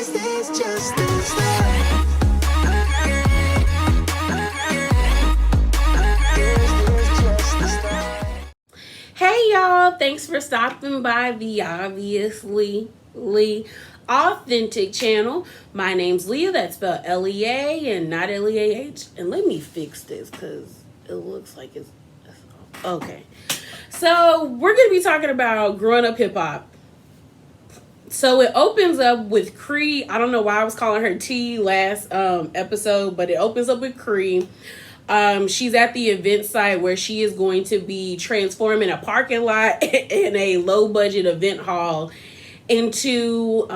Is this just the start? Hey y'all, thanks for stopping by the Obviously Authentic channel. My name's Leah, that's spelled L-E-A and not L-E-A-H. And let me fix this because it looks like it's okay. So we're going to be talking about growing up hip hop. So it opens up with Cree. I don't know why I was calling her T last episode, but it opens up with Cree. She's at the event site where she is going to be transforming a parking lot in a low budget event hall into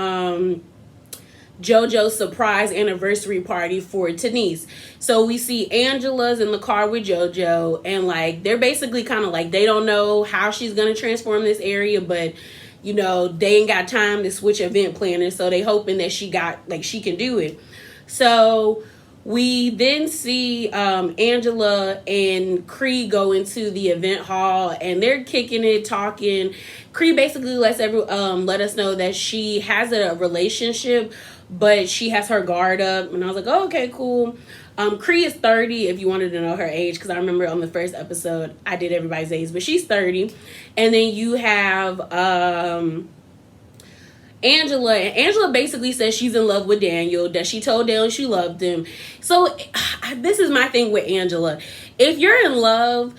JoJo's surprise anniversary party for Denise. So we see Angela's in the car with JoJo, and like they're basically kind of like they don't know how she's gonna transform this area, but you know they ain't got time to switch event planners, so they hoping that she can do it. So we then see Angela and Cree go into the event hall, and they're kicking it, talking. Cree basically let us know that she has a relationship, but she has her guard up. And I was like, oh, okay, cool. Cree is 30, if you wanted to know her age, because I remember on the first episode I did everybody's age, but she's 30. And then you have Angela, and Angela basically says she's in love with Daniel, that she told Daniel she loved him. So this is my thing with Angela. If you're in love,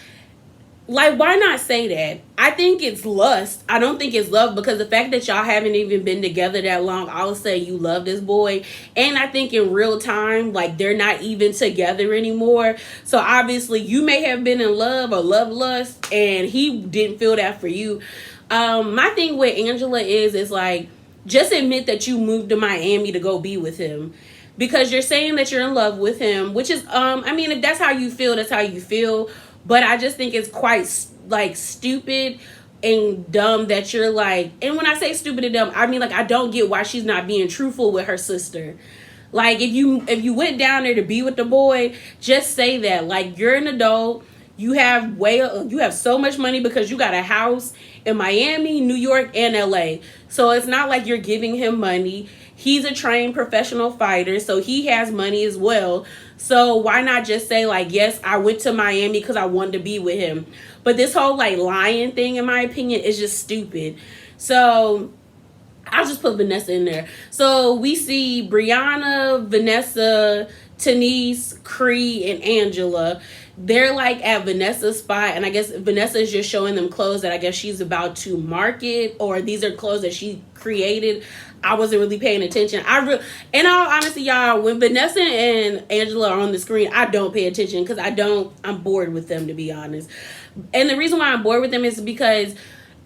like, why not say that? I think it's lust. I don't think it's love, because the fact that y'all haven't even been together that long, I'll say you love this boy. And I think in real time, like, they're not even together anymore. So obviously you may have been in love or love lust, and he didn't feel that for you. My thing with Angela is like, just admit that you moved to Miami to go be with him, because you're saying that you're in love with him, which is, I mean, if that's how you feel, that's how you feel. But I just think it's quite like stupid and dumb that you're like, and when I say stupid and dumb, I mean, like, I don't get why she's not being truthful with her sister. Like, if you went down there to be with the boy, just say that. Like, you're an adult. You have so much money because you got a house in Miami, New York, and LA. So it's not like you're giving him money. He's a trained professional fighter, so he has money as well. So why not just say, like, yes, I went to Miami because I wanted to be with him. But this whole, like, lying thing, in my opinion, is just stupid. So I'll just put Vanessa in there. So we see Brianna, Vanessa, Denise, Cree, and Angela. They're like at Vanessa's spot, and I guess Vanessa is just showing them clothes that I guess she's about to market, or these are clothes that she created. I wasn't really paying attention. In all honesty, y'all, when Vanessa and Angela are on the screen, I don't pay attention because I'm bored with them, to be honest. And the reason why I'm bored with them is because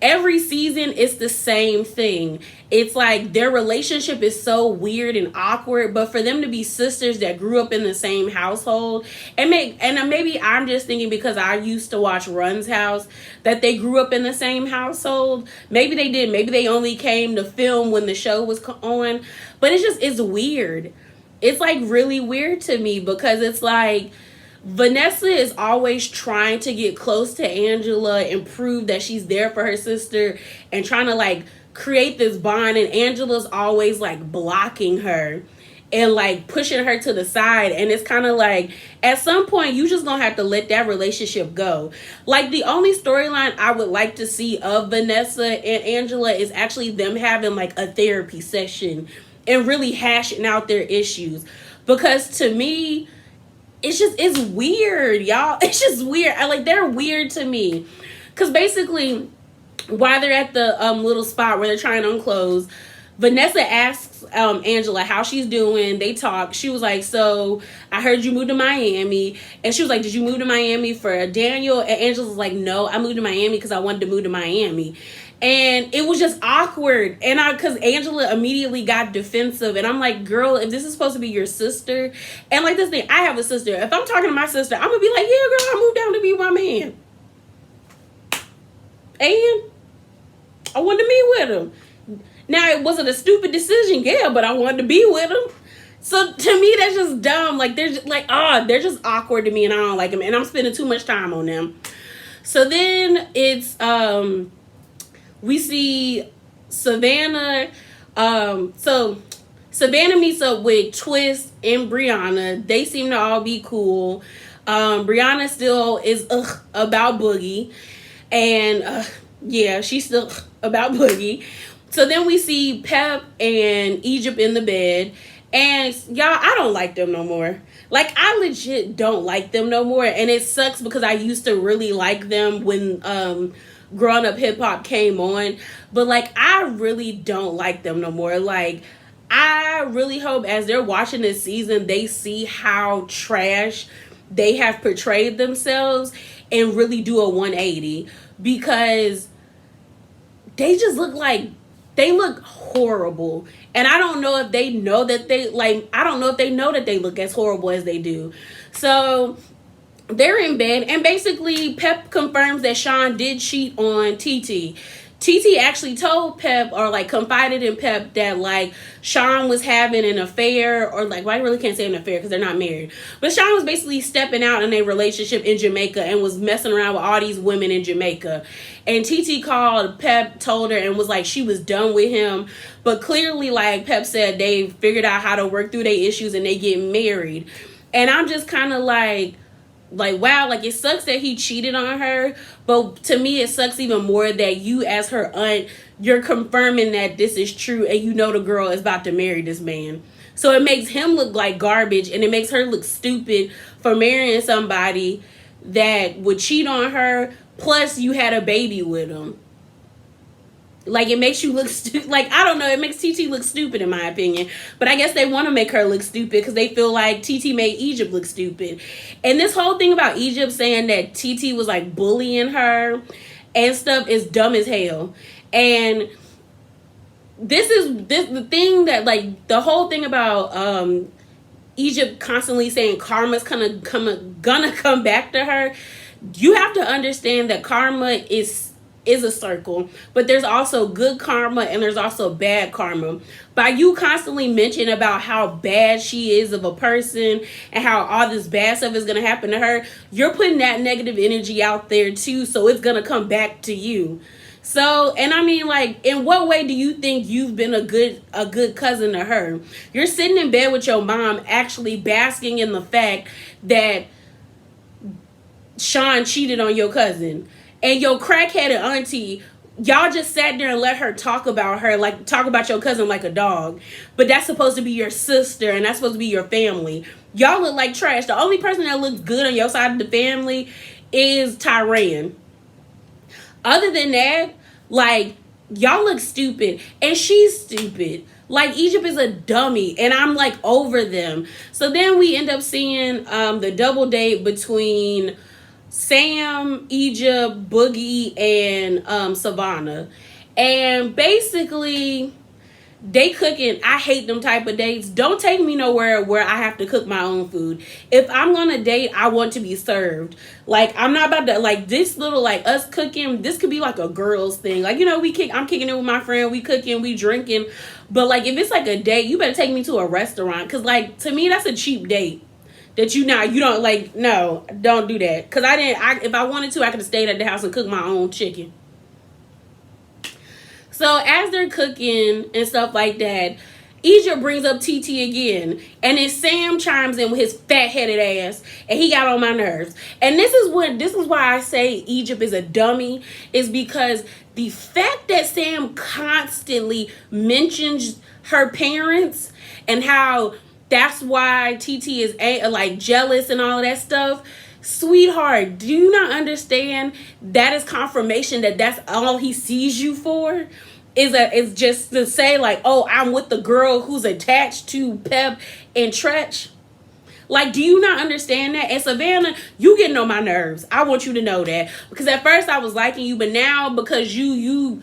every season it's the same thing. It's like their relationship is so weird and awkward, but for them to be sisters that grew up in the same household, and maybe I'm just thinking because I used to watch Run's House that they grew up in the same household. Maybe they did. Maybe they only came to film when the show was on. But it's weird. It's like really weird to me, because it's like Vanessa is always trying to get close to Angela and prove that she's there for her sister and trying to like create this bond, and Angela's always like blocking her and like pushing her to the side. And it's kind of like at some point you just gonna have to let that relationship go. Like, the only storyline I would like to see of Vanessa and Angela is actually them having like a therapy session and really hashing out their issues, because to me it's weird, y'all. It's just weird. They're weird to me. Because basically, while they're at the little spot where they're trying on clothes, Vanessa asks Angela how she's doing. They talk. She was like, so I heard you moved to Miami. And she was like, did you move to Miami for Daniel? And Angela was like, no, I moved to Miami because I wanted to move to Miami. And it was just awkward. And because Angela immediately got defensive. And I'm like, girl, if this is supposed to be your sister. And like this thing, I have a sister. If I'm talking to my sister, I'm going to be like, yeah, girl, I moved down to be with my man. And I wanted to meet with him. Now, it wasn't a stupid decision, yeah, but I wanted to be with him. So to me, that's just dumb. Like, they're just they're just awkward to me, and I don't like them. And I'm spending too much time on them. So then it's we see Savannah. So Savannah meets up with Twist and Brianna. They seem to all be cool. Brianna still is about Boogie. And yeah, she's still about Boogie. So then we see Pep and Egypt in the bed. And y'all, I don't like them no more. Like, I legit don't like them no more. And it sucks because I used to really like them when Growing Up Hip Hop came on. But, like, I really don't like them no more. Like, I really hope as they're watching this season, they see how trash they have portrayed themselves and really do a 180. Because they just look like, they look horrible. And I don't know if they know that they, like, I don't know if they know that they look as horrible as they do. So they're in bed, and basically Pep confirms that Sean did cheat on TT. TT actually told Pep, or like confided in Pep, that like Sean was having an affair, or like, well, I really can't say an affair because they're not married, but Sean was basically stepping out in a relationship in Jamaica and was messing around with all these women in Jamaica. And TT called Pep, told her, and was like she was done with him. But clearly, like Pep said, they figured out how to work through their issues and they get married. And I'm just kind of like wow, like it sucks that he cheated on her, but to me it sucks even more that you as her aunt, you're confirming that this is true, and you know the girl is about to marry this man. So it makes him look like garbage, and it makes her look stupid for marrying somebody that would cheat on her, plus you had a baby with him. Like, it makes you look stupid. Like, I don't know. It makes TT look stupid, in my opinion. But I guess they want to make her look stupid because they feel like TT made Egypt look stupid. And this whole thing about Egypt saying that TT was, like, bullying her and stuff is dumb as hell. And the thing that, like, the whole thing about Egypt constantly saying karma's gonna come back to her. You have to understand that karma is a circle, but there's also good karma and there's also bad karma. By you constantly mentioning about how bad she is of a person and how all this bad stuff is going to happen to her, you're putting that negative energy out there too, so it's going to come back to you. So, and I mean, like, in what way do you think you've been a good cousin to her? You're sitting in bed with your mom actually basking in the fact that Sean cheated on your cousin. And your crackheaded auntie, y'all just sat there and let her talk about your cousin like a dog. But that's supposed to be your sister, and that's supposed to be your family. Y'all look like trash. The only person that looks good on your side of the family is Tyran. Other than that, like, y'all look stupid. And she's stupid. Like, Egypt is a dummy, and I'm, like, over them. So then we end up seeing the double date between Sam, Egypt, Boogie, and Savannah. And basically, they cooking. I hate them type of dates. Don't take me nowhere where I have to cook my own food. If I'm gonna date, I want to be served. Like, I'm not about to, like, this little, like, us cooking, this could be like a girls thing. Like, you know, I'm kicking it with my friend, we cooking, we drinking. But, like, if it's like a date, you better take me to a restaurant. Because, like, to me, that's a cheap date. That you don't, like, no, don't do that. Because if I wanted to, I could have stayed at the house and cooked my own chicken. So as they're cooking and stuff like that, Egypt brings up TT again. And then Sam chimes in with his fat-headed ass. And he got on my nerves. And this is why I say Egypt is a dummy. Is because the fact that Sam constantly mentions her parents and how that's why TT is like jealous and all of that stuff. Sweetheart, do you not understand that is confirmation that that's all he sees you for? Is just to say, like, oh, I'm with the girl who's attached to Pep and Tretch. Like, do you not understand that? And Savannah, you getting on my nerves. I want you to know that. Because at first I was liking you, but now because you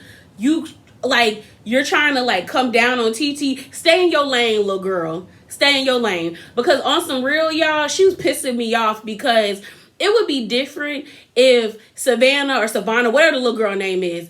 like, you're trying to, like, come down on TT, stay in your lane, little girl. Stay in your lane. Because on some real, y'all, she was pissing me off because it would be different if Savannah, whatever the little girl name is,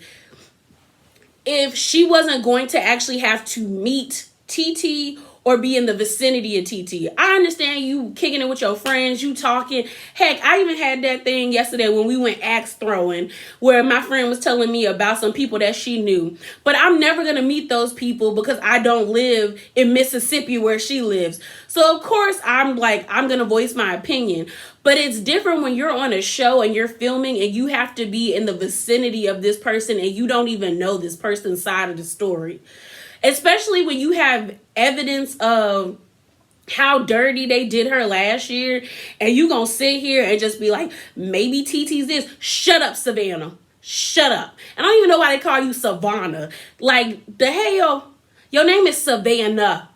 if she wasn't going to actually have to meet TT or be in the vicinity of TT. I understand you kicking it with your friends, you talking. Heck, I even had that thing yesterday when we went axe throwing, where my friend was telling me about some people that she knew. But I'm never going to meet those people because I don't live in Mississippi where she lives. So, of course, I'm going to voice my opinion. But it's different when you're on a show and you're filming and you have to be in the vicinity of this person and you don't even know this person's side of the story. Especially when you have evidence of how dirty they did her last year, and you gonna sit here and just be like, maybe TT's this. Shut up, Savannah. Shut up. And I don't even know why they call you Savannah. Like, the hell? Your name is Savannah.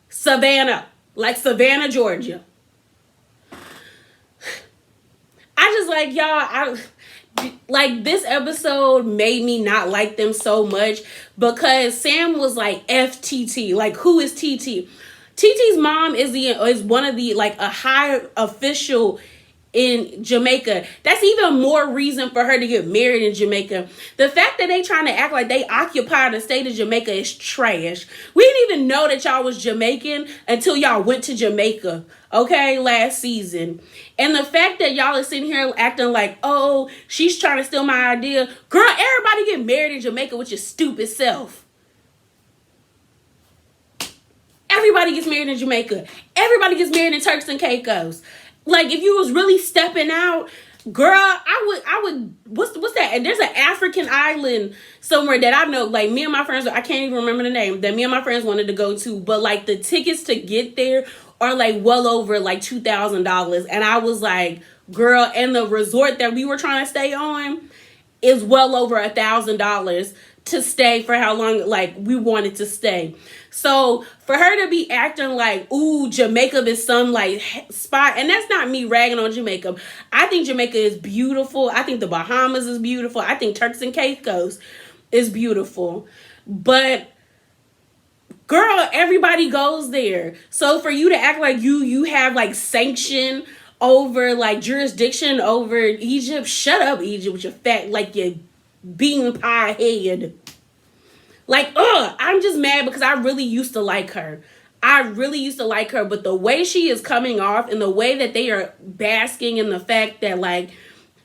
Savannah. Like Savannah, Georgia. I just like, y'all, like, this episode made me not like them so much because Sam was like, FTT. Like, who is TT? TT's mom is one of the, like, a high official in Jamaica. That's even more reason for her to get married in Jamaica. The fact that they trying to act like they occupy the state of Jamaica is trash. We didn't even know that y'all was Jamaican until y'all went to Jamaica, okay, last season. And the fact that y'all are sitting here acting like, oh, she's trying to steal my idea. Girl, everybody get married in Jamaica with your stupid self. Everybody gets married in Jamaica. Everybody gets married in Turks and Caicos. Like, if you was really stepping out, girl, I would, what's that? And there's an African island somewhere that I know, like, me and my friends, I can't even remember the name, that me and my friends wanted to go to, but, like, the tickets to get there are, like, well over, like, $2,000. And I was like, girl, and the resort that we were trying to stay on is well over $1,000 to stay for how long, like, we wanted to stay. So for her to be acting like, ooh, Jamaica is some, like, spot, and that's not me ragging on Jamaica. I think Jamaica is beautiful. I think the Bahamas is beautiful. I think Turks and Caicos is beautiful. But girl, everybody goes there. So for you to act like you have, like, sanction over, like, jurisdiction over Egypt, shut up, Egypt, with your fat, like, your bean pie head. Like, I'm just mad because I really used to like her. But the way she is coming off and the way that they are basking in the fact that, like,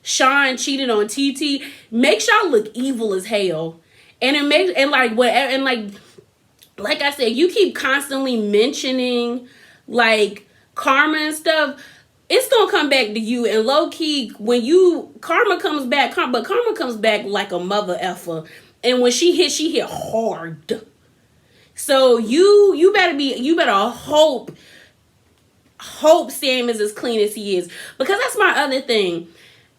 Sean cheated on TT makes y'all look evil as hell. And it makes, and like, whatever, and like I said, you keep constantly mentioning, like, karma and stuff. It's gonna come back to you. And low key, when karma comes back, but karma comes back like a mother effer. And when she hit hard. So you better hope Sam is as clean as he is. Because that's my other thing.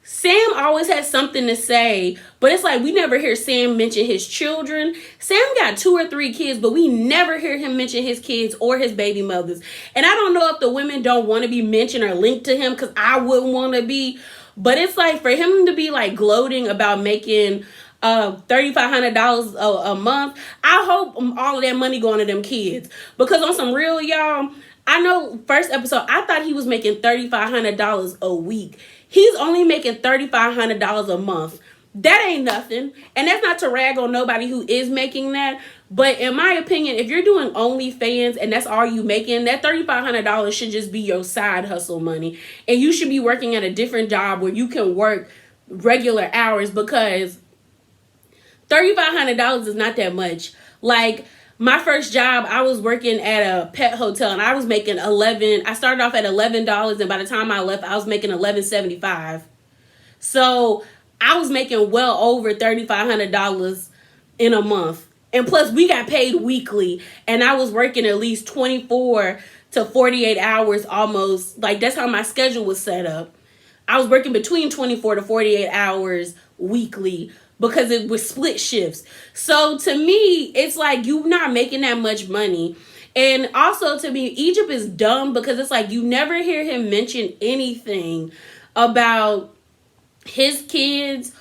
Sam always has something to say, but it's like we never hear Sam mention his children. Sam got 2 or 3 kids, but we never hear him mention his kids or his baby mothers. And I don't know if the women don't want to be mentioned or linked to him, because I wouldn't want to be. But it's like for him to be, like, gloating about making $3,500 a month. I hope all of that money going to them kids, because on some real, y'all, I know first episode I thought he was making $3,500 a week. He's only making $3,500 a month. That ain't nothing. And that's not to rag on nobody who is making that, but in my opinion, if you're doing OnlyFans and that's all you making, that $3,500 should just be your side hustle money, and you should be working at a different job where you can work regular hours, because $3,500 is not that much. Like, my first job, I was working at a pet hotel, and I was making I started off at $11, and by the time I left, I was making $11.75. So I was making well over $3,500 in a month. And plus, we got paid weekly, and I was working at least 24 to 48 hours almost. Like, that's how my schedule was set up. I was working between 24 to 48 hours weekly, because it was split shifts. So to me, it's like you're not making that much money. And also to me, Egypt is dumb, because it's like you never hear him mention anything about his kids.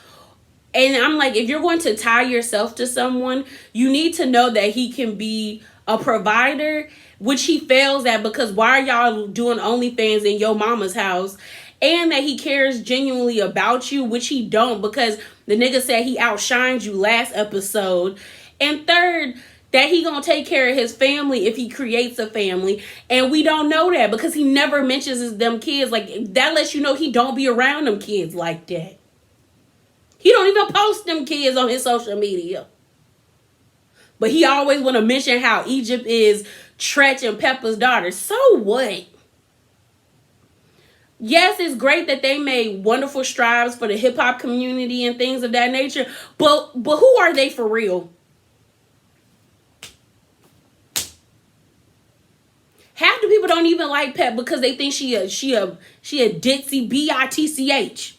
And I'm like, if you're going to tie yourself to someone, you need to know that he can be a provider, which he fails at, because why are y'all doing OnlyFans in your mama's house? And that he cares genuinely about you, which he don't, because the nigga said he outshined you last episode. And third, that he gonna take care of his family if he creates a family, and we don't know that because he never mentions them kids. Like, that lets you know he don't be around them kids like that. He don't even post them kids on his social media, but he always want to mention how Egypt is Tretch and Peppa's daughter. So what? Yes, it's great that they made wonderful strides for the hip-hop community and things of that nature, but who are they for real? Half the people don't even like Pep because they think she a ditzy bitch,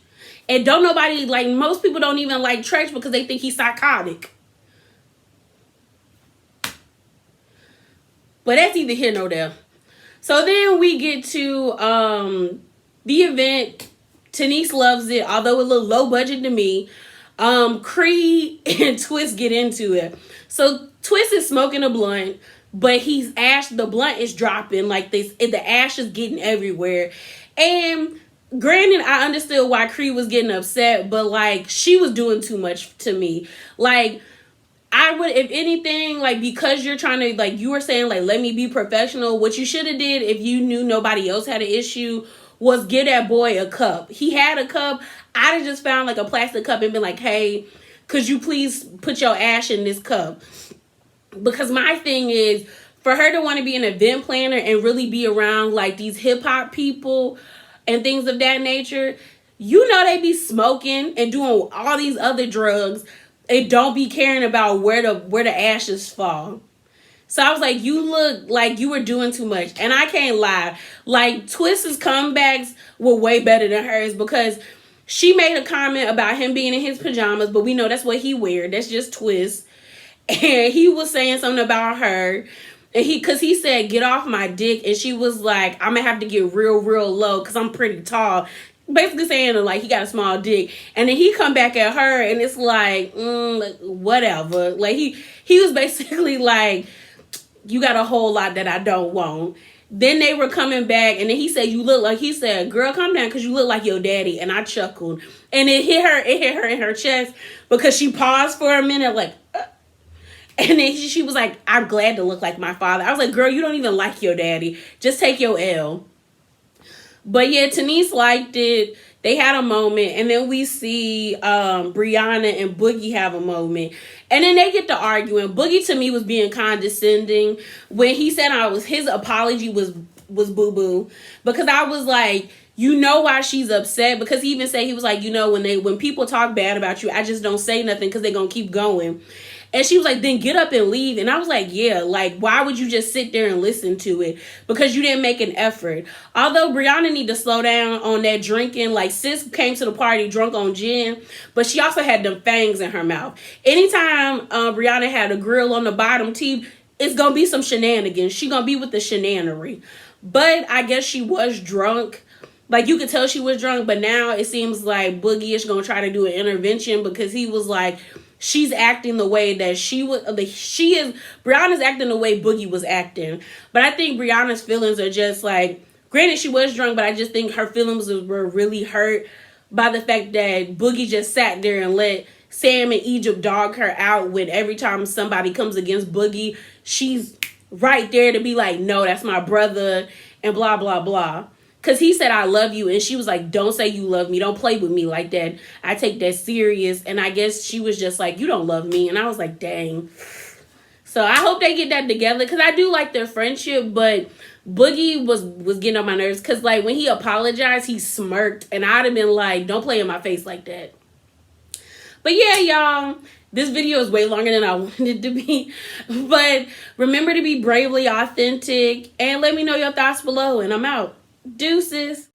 and don't nobody like. Most people don't even like Tretch because they think he's psychotic. But that's either here nor there. So then we get to the event. Tanice loves it, although it looked low budget to me. Creed and Twist get into it. So Twist is smoking a blunt, but the blunt is dropping like this, and the ash is getting everywhere. And granted, I understood why Creed was getting upset, but like, she was doing too much to me. Like, I would, if anything, like, because you're trying to, like, you were saying, like, let me be professional. What you should have did if you knew nobody else had an issue was give that boy a cup. He had a cup. I'd have just found, like, a plastic cup and been like, hey, could you please put your ash in this cup? Because my thing is, for her to want to be an event planner and really be around, like, these hip-hop people and things of that nature, you know they be smoking and doing all these other drugs and don't be caring about where the ashes fall. So I was like, you look like you were doing too much. And I can't lie. Like, Twist's comebacks were way better than hers because she made a comment about him being in his pajamas, but we know that's what he wear. That's just Twist. And he was saying something about her. And because he said, get off my dick. And she was like, I'm going to have to get real low because I'm pretty tall. Basically saying, like, he got a small dick. And then he come back at her and it's like, whatever. Like, he was basically like, you got a whole lot that I don't want. Then they were coming back and then he said, he said, girl, calm down because you look like your daddy. And I chuckled. And it hit her in her chest because she paused for a minute like, and then she was like, I'm glad to look like my father. I was like, girl, you don't even like your daddy. Just take your L. But yeah, Tanice liked it. They had a moment. And then we see Brianna and Boogie have a moment. And then they get to arguing. Boogie, to me, was being condescending. When he said his apology was boo-boo. Because I was like, you know why she's upset? Because he even said, he was like, you know, when people talk bad about you, I just don't say nothing because they're going to keep going. And she was like, then get up and leave. And I was like, yeah, like, why would you just sit there and listen to it? Because you didn't make an effort. Although Brianna need to slow down on that drinking. Like, sis came to the party drunk on gin, but she also had them fangs in her mouth. Anytime Brianna had a grill on the bottom teeth, it's going to be some shenanigans. She going to be with the shenanery. But I guess she was drunk. Like, you could tell she was drunk, but now it seems like Boogie is going to try to do an intervention because he was like, she's acting the way that Brianna's acting the way Boogie was acting. But I think Brianna's feelings are just like, granted she was drunk, but I just think her feelings were really hurt by the fact that Boogie just sat there and let Sam and Egypt dog her out when every time somebody comes against Boogie, she's right there to be like, no, that's my brother and blah, blah, blah. Because he said, I love you. And she was like, don't say you love me. Don't play with me like that. I take that serious. And I guess she was just like, you don't love me. And I was like, dang. So I hope they get that together. Because I do like their friendship. But Boogie was getting on my nerves. Because like when he apologized, he smirked. And I'd have been like, don't play in my face like that. But yeah, y'all. This video is way longer than I wanted it to be. But remember to be bravely authentic. And let me know your thoughts below. And I'm out. Deuces.